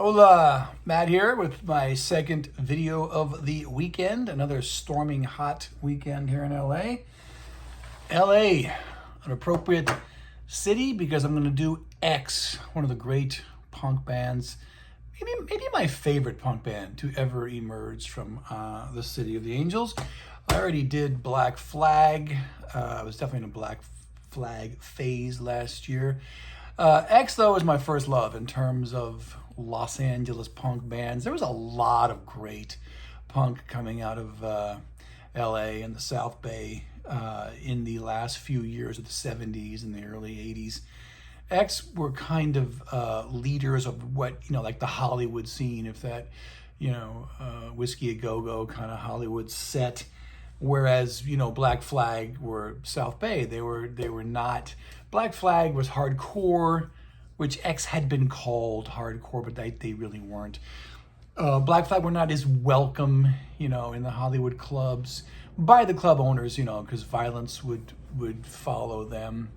Hola, Matt here with my second video of the weekend. Another storming hot weekend here in LA. LA, an appropriate city because I'm going to do X, one of the great punk bands, maybe my favorite punk band to ever emerge from the City of the Angels. I already did Black Flag. I was definitely in a Black Flag phase last year. X, though, is my first love in terms of Los Angeles punk bands. There was a lot of great punk coming out of LA and the South Bay in the last few years of the 70s and the early 80s. X were kind of leaders of what, like the Hollywood scene, if that, Whiskey A Go-Go kind of Hollywood set. Whereas, Black Flag were South Bay. They were not. Black Flag was hardcore, which X had been called hardcore, but they really weren't. Black Flag were not as welcome, in the Hollywood clubs by the club owners, because violence would follow them.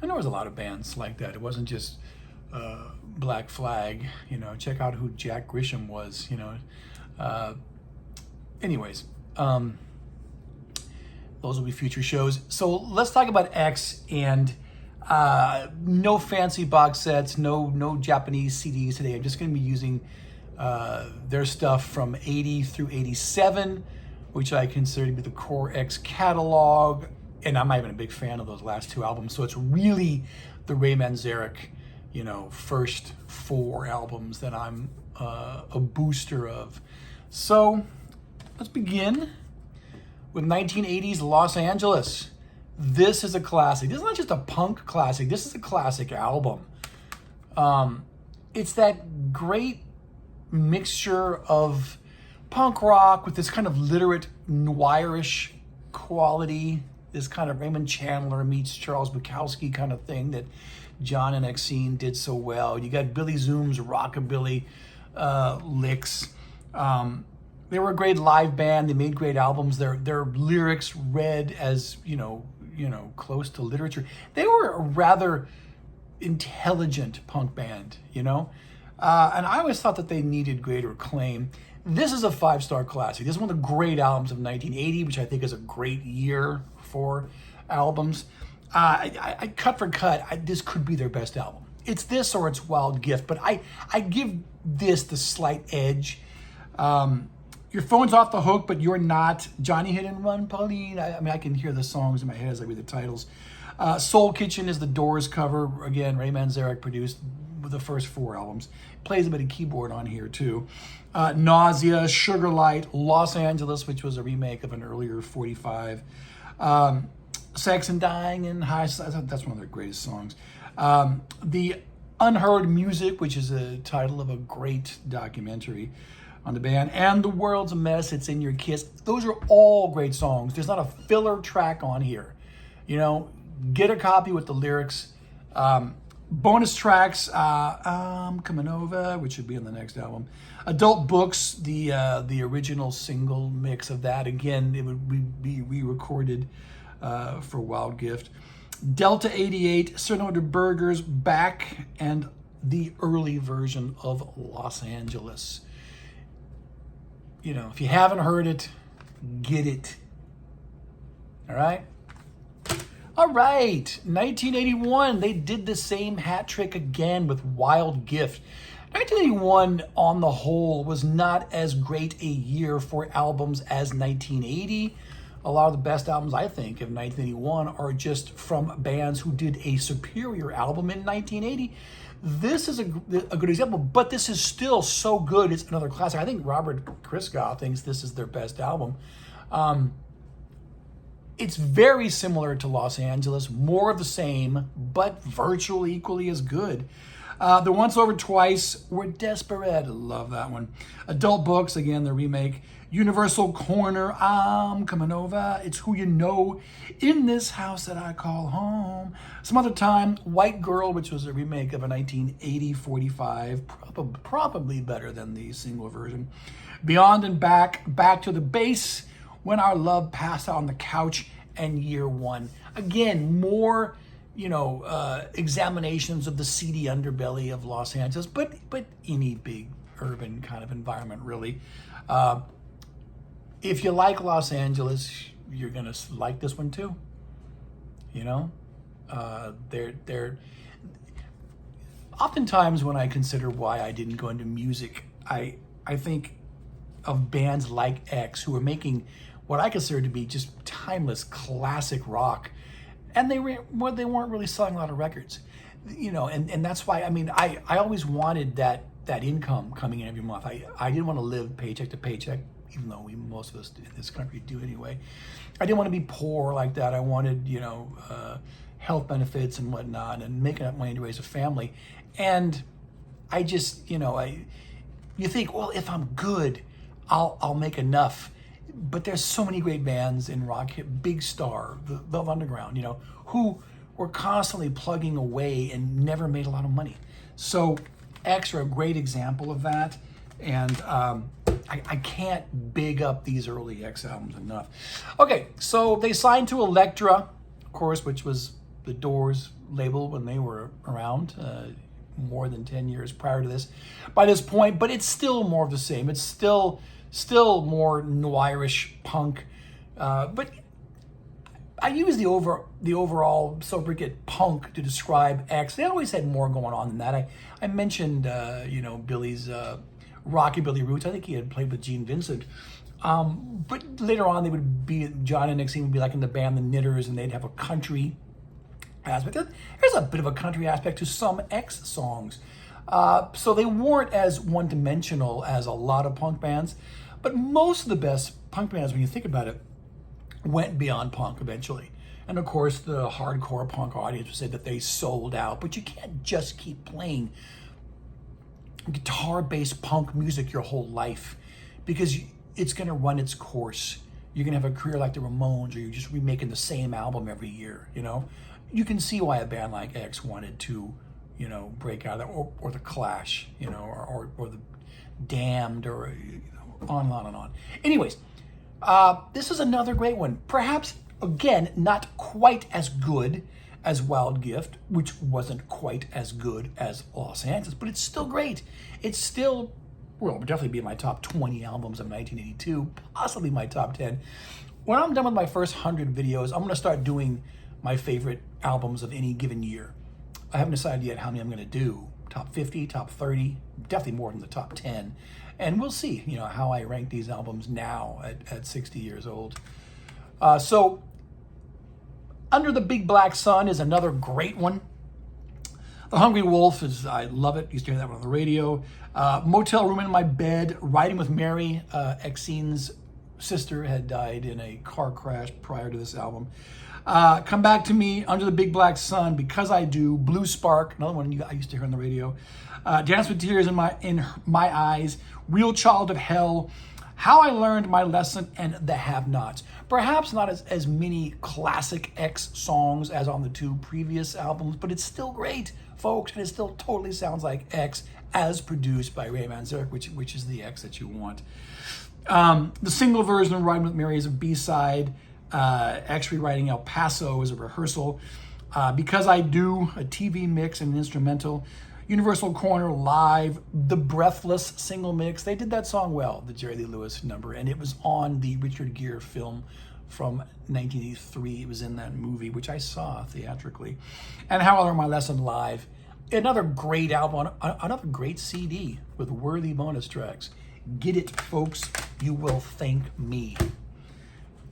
And there was a lot of bands like that. It wasn't just Black Flag. Check out who Jack Grisham was. Anyways. Those will be future shows. So let's talk about X and no fancy box sets, no Japanese CDs today. I'm just going to be using their stuff from 80 through 87, which I consider to be the core X catalog. And I'm not even a big fan of those last two albums. So it's really the Ray Manzerek, first four albums that I'm a booster of. So let's begin with 1980s Los Angeles. This is a classic. This is not just a punk classic. This is a classic album. It's that great mixture of punk rock with this kind of literate noirish quality, this kind of Raymond Chandler meets Charles Bukowski kind of thing that John and Exene did so well. You got Billy Zoom's rockabilly licks. They were a great live band. They made great albums. Their lyrics read as, close to literature. They were a rather intelligent punk band, and I always thought that they needed greater acclaim. This is a 5-star classic. This is one of the great albums of 1980, which I think is a great year for albums. I cut for cut, this could be their best album. It's this or it's Wild Gift, but I give this the slight edge. Your phone's off the hook, but you're not. Johnny Hit and Run, Pauline. I can hear the songs in my head as I read the titles. Soul Kitchen is the Doors cover. Again, Ray Manzerek-produced with the first four albums. Plays a bit of keyboard on here, too. Nausea, Sugar Light, Los Angeles, which was a remake of an earlier 45. Sex and Dying and High. That's one of their greatest songs. The Unheard Music, which is a title of a great documentary on the band, and The World's a Mess, It's in Your Kiss. Those are all great songs. There's not a filler track on here. Get a copy with the lyrics. Bonus tracks, I'm Coming Over, which should be on the next album. Adult Books, the original single mix of that. Again, it would be re-recorded for Wild Gift. Delta 88, Senator Burgers, Back, and the early version of Los Angeles. If you haven't heard it, get it. All right? All right. 1981, they did the same hat trick again with Wild Gift. 1981, on the whole, was not as great a year for albums as 1980. A lot of the best albums, I think, of 1981 are just from bands who did a superior album in 1980. This is a good example, but this is still so good. It's another classic. I think Robert Christgau thinks this is their best album. It's very similar to Los Angeles, more of the same, but virtually equally as good. The Once Over Twice, We're Desperate. Love that one. Adult Books, again, the remake. Universal Corner, I'm Coming Over. It's Who You Know, In This House That I Call Home. Some Other Time, White Girl, which was a remake of a 1980 45, probably better than the single version. Beyond and Back, Back to the Base, When Our Love Passed Out on the Couch, and Year One. Again, more examinations of the seedy underbelly of Los Angeles, but any big urban kind of environment, really. If you like Los Angeles, you're gonna like this one too. They're oftentimes when I consider why I didn't go into music, I think of bands like X who are making what I consider to be just timeless classic rock, and they weren't really selling a lot of records, and that's why I always wanted that income coming in every month. I didn't want to live paycheck to paycheck, even though most of us in this country do anyway. I didn't want to be poor like that. I wanted health benefits and whatnot, and making up money to raise a family. And I just you think, well, if I'm good, I'll make enough. But there's so many great bands in rock, Big Star, the Velvet Underground, who were constantly plugging away and never made a lot of money. So X are a great example of that. And I can't big up these early X albums enough. Okay, so they signed to Elektra, of course, which was the Doors label when they were around, more than 10 years prior to this. By this point, but it's still more of the same. It's still more noirish punk, but I use the overall sobriquet punk to describe X. They always had more going on than that. I mentioned Billy's rockabilly roots. I think he had played with Gene Vincent, but later on they would be, John and Nixie would be like in the band The Knitters, and they'd have a country aspect. There's a bit of a country aspect to some X songs. So they weren't as one-dimensional as a lot of punk bands, but most of the best punk bands, when you think about it, went beyond punk eventually. And of course, the hardcore punk audience would say that they sold out, but you can't just keep playing guitar-based punk music your whole life, because it's going to run its course. You're going to have a career like the Ramones, or you're just remaking the same album every year, You can see why a band like X wanted to break out of that, or the Clash, or the Damned, or on and on and on. Anyways, this is another great one. Perhaps, again, not quite as good as Wild Gift, which wasn't quite as good as Los Angeles, but it's still great. It's still, well, it'll definitely be in my top 20 albums of 1982, possibly my top 10. When I'm done with my first 100 videos, I'm going to start doing my favorite albums of any given year. I haven't decided yet how many I'm going to do. Top 50, top 30, definitely more than the top 10. And we'll see, how I rank these albums now at 60 years old. So Under the Big Black Sun is another great one. The Hungry Wolf I love it. Used to hear that one on the radio. Motel Room in My Bed, Riding with Mary. Exine's sister had died in a car crash prior to this album. Come Back to Me, Under the Big Black Sun, Because I Do, Blue Spark, another one I used to hear on the radio. Dance with Tears in My Eyes, Real Child of Hell, How I Learned My Lesson, and The Have-Nots. Perhaps not as many classic X songs as on the two previous albums, but it's still great, folks, and it still totally sounds like X as produced by Ray Manzerek, which is the X that you want. The single version of Riding with Mary is a B-side. X rewriting El Paso is a rehearsal. Because I Do, a TV mix and an instrumental. Universal Corner live, the Breathless single mix. They did that song well, the Jerry Lee Lewis number, and it was on the Richard Gere film from 1983. It was in that movie, which I saw theatrically. And How I Learned My Lesson live. Another great album, another great CD with worthy bonus tracks. Get it, folks. You will thank me.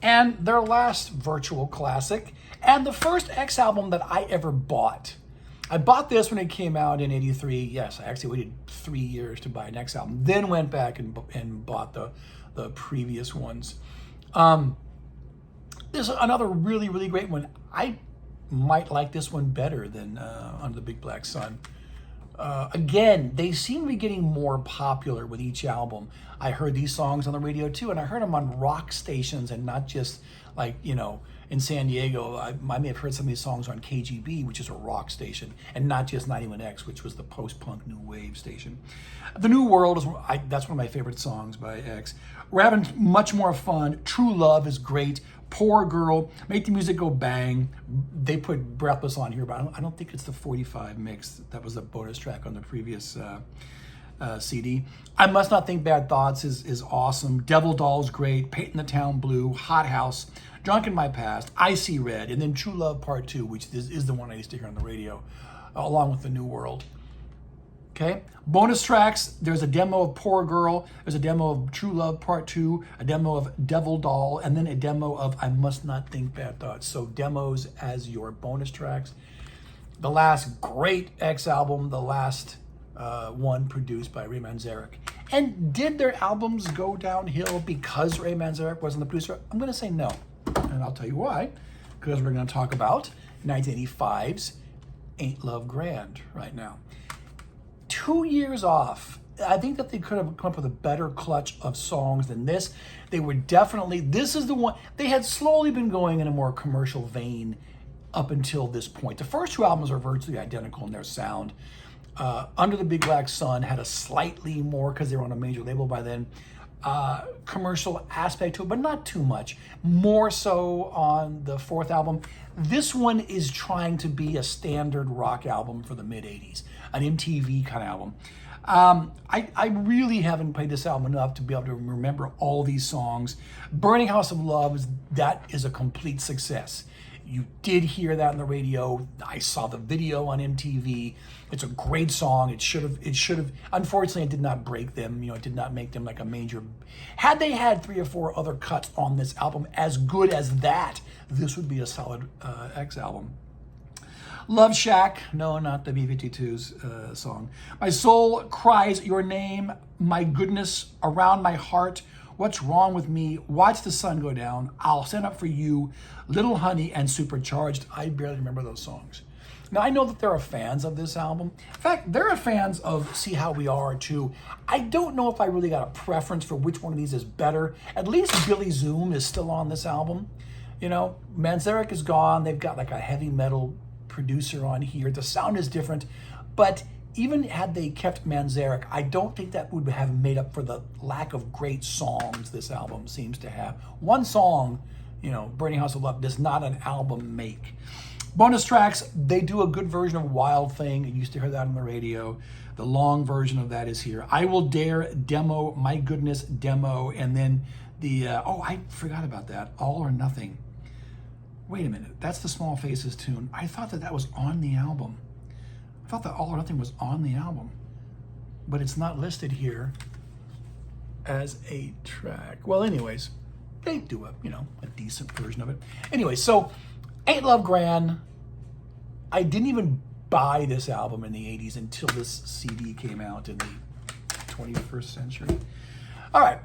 And their last virtual classic, and the first X album that I ever bought. I bought this when it came out in 83. Yes, I actually waited 3 years to buy an X album, then went back and bought the previous ones. There's another really, really great one. I might like this one better than Under the Big Black Sun. Again, they seem to be getting more popular with each album. I heard these songs on the radio too, and I heard them on rock stations and not just like, in San Diego. I may have heard some of these songs on KGB, which is a rock station, and not just 91X, which was the post-punk new wave station. The New World, that's one of my favorite songs by X. We're having much more fun. True Love is great. Poor Girl, Make the Music Go Bang. They put Breathless on here, but I don't think it's the 45 mix. That was a bonus track on the previous CD. I Must Not Think Bad Thoughts is awesome. Devil Doll's great. Painting the Town Blue, Hot House, Drunk in My Past, I See Red, and then True Love Part 2, which is the one I used to hear on the radio, along with The New World. Okay, bonus tracks, there's a demo of Poor Girl, there's a demo of True Love Part 2, a demo of Devil Doll, and then a demo of I Must Not Think Bad Thoughts. So demos as your bonus tracks. The last great X album, the last one produced by Ray Manzerek. And did their albums go downhill because Ray Manzerek wasn't the producer? I'm going to say no, and I'll tell you why. Because we're going to talk about 1985's Ain't Love Grand right now. 2 years off. I think that they could have come up with a better clutch of songs than this. They were definitely, this is the one, they had slowly been going in a more commercial vein up until this point. The first two albums are virtually identical in their sound. Under the Big Black Sun had a slightly more, because they were on a major label by then, commercial aspect to it, but not too much. More so on the fourth album. This one is trying to be a standard rock album for the mid-'80s, an MTV kind of album. I really haven't played this album enough to be able to remember all these songs. Burning House of Love, that is a complete success. You did hear that on the radio. I saw the video on MTV. It's a great song. It should have, unfortunately, it did not break them. You know, it did not make them like a major. Had they had 3 or 4 other cuts on this album as good as that, this would be a solid X album. Love Shack, no, not the B-52's song. My Soul Cries Your Name, My Goodness, Around My Heart, What's Wrong With Me, Watch the Sun Go Down, I'll Stand Up For You, Little Honey, and Supercharged. I barely remember those songs. Now, I know that there are fans of this album. In fact, there are fans of See How We Are, too. I don't know if I really got a preference for which one of these is better. At least Billy Zoom is still on this album. You know, Manzerek is gone. They've got like a heavy metal producer on here. The sound is different, but even had they kept Manzerek, I don't think that would have made up for the lack of great songs this album seems to have. One song, you know, Burning House of Love, does not an album make. Bonus tracks, they do a good version of Wild Thing. You used to hear that on the radio. The long version of that is here. I Will Dare demo, My Goodness demo, and then the, oh, I forgot about that, All or Nothing. Wait a minute, that's the Small Faces tune. I thought that was on the album. I thought that All or Nothing was on the album, but it's not listed here as a track. Well, anyways, they do a decent version of it. Anyway, so Ain't Love Grand. I didn't even buy this album in the 80s until this CD came out in the 21st century. All right,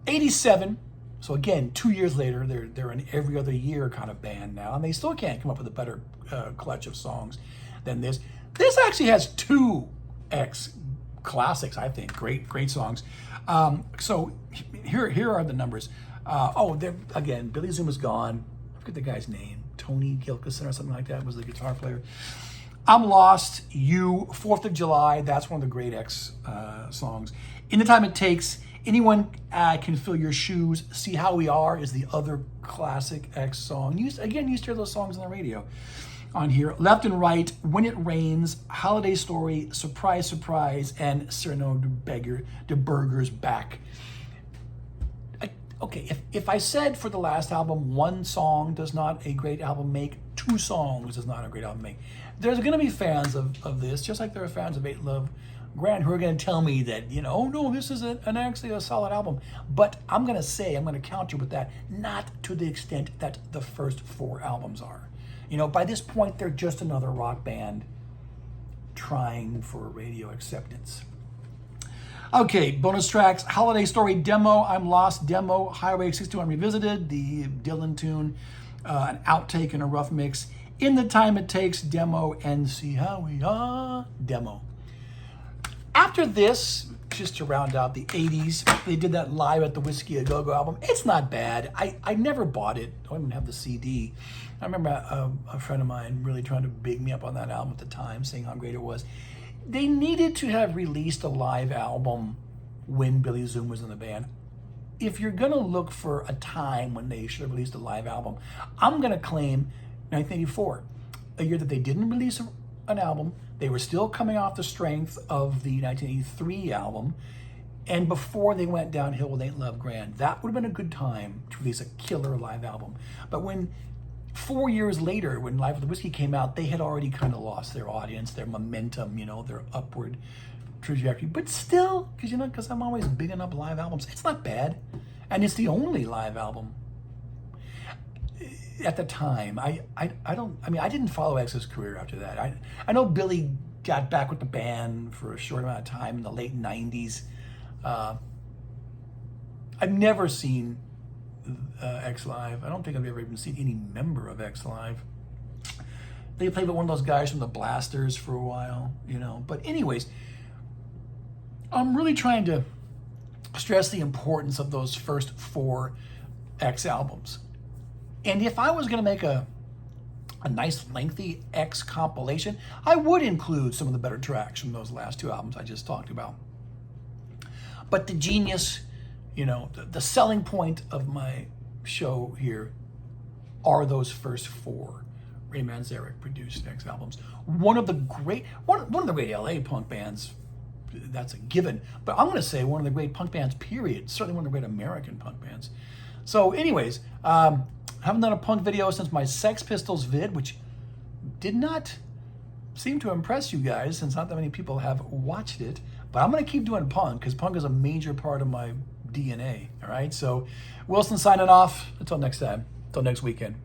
87. So again, 2 years later, they're an every other year kind of band now, and they still can't come up with a better clutch of songs than this. This actually has 2 X classics, I think. Great songs. So here are the numbers. Again, Billy Zoom is gone. I forget the guy's name. Tony Gilkison or something like that was the guitar player. I'm Lost, You, 4th of July. That's one of the great X songs. In the Time It Takes, Anyone Can Fill Your Shoes. See How We Are is the other classic X song. You used to hear those songs on the radio on here. Left and Right, When It Rains, Holiday Story, Surprise, Surprise, and Cyrano de Berger's Back. Okay, if I said for the last album, 1 song does not a great album make, 2 songs does not a great album make, there's going to be fans of this, just like there are fans of Ain't Love Grand who are going to tell me that, oh no, this is actually a solid album. But I'm going to counter with that, not to the extent that the first 4 albums are. By this point, they're just another rock band trying for radio acceptance. Okay, bonus tracks, Holiday Story demo, I'm Lost demo, Highway 61 Revisited, the Dylan tune, an outtake and a rough mix, In the Time It Takes demo, and See How We Are demo. After this, just to round out the 80s, they did that Live at the Whiskey A Go-Go album. It's not bad. I never bought it. I don't even have the CD. I remember a friend of mine really trying to big me up on that album at the time, saying how great it was. They needed to have released a live album when Billy Zoom was in the band. if you're going to look for a time when they should have released a live album, I'm going to claim 1984, a year that they didn't release an album. They were still coming off the strength of the 1983 album, and before they went downhill with Ain't Love Grand. That would have been a good time to release a killer live album. But when 4 years later, when Live with the Whiskey came out, they had already kind of lost their audience, their momentum, their upward trajectory. But still, because I'm always bigging up live albums, it's not bad. And it's the only live album at the time. I didn't follow X's career after that. I know Billy got back with the band for a short amount of time in the late 90s. I've never seen X Live. I don't think I've ever even seen any member of X Live. They played with one of those guys from the Blasters for a while, But anyways, I'm really trying to stress the importance of those first 4 X albums. And if I was going to make a nice lengthy X compilation, I would include some of the better tracks from those last 2 albums I just talked about. But the genius, the selling point of my show here are those first 4 Ray Manzerek-produced X albums. One of the great LA punk bands, that's a given. But I'm going to say one of the great punk bands, period. Certainly one of the great American punk bands. So anyways, haven't done a punk video since my Sex Pistols vid, which did not seem to impress you guys, since not that many people have watched it. But I'm going to keep doing punk, because punk is a major part of my DNA. All right, so Wilson signing off. Until next time. Until next weekend.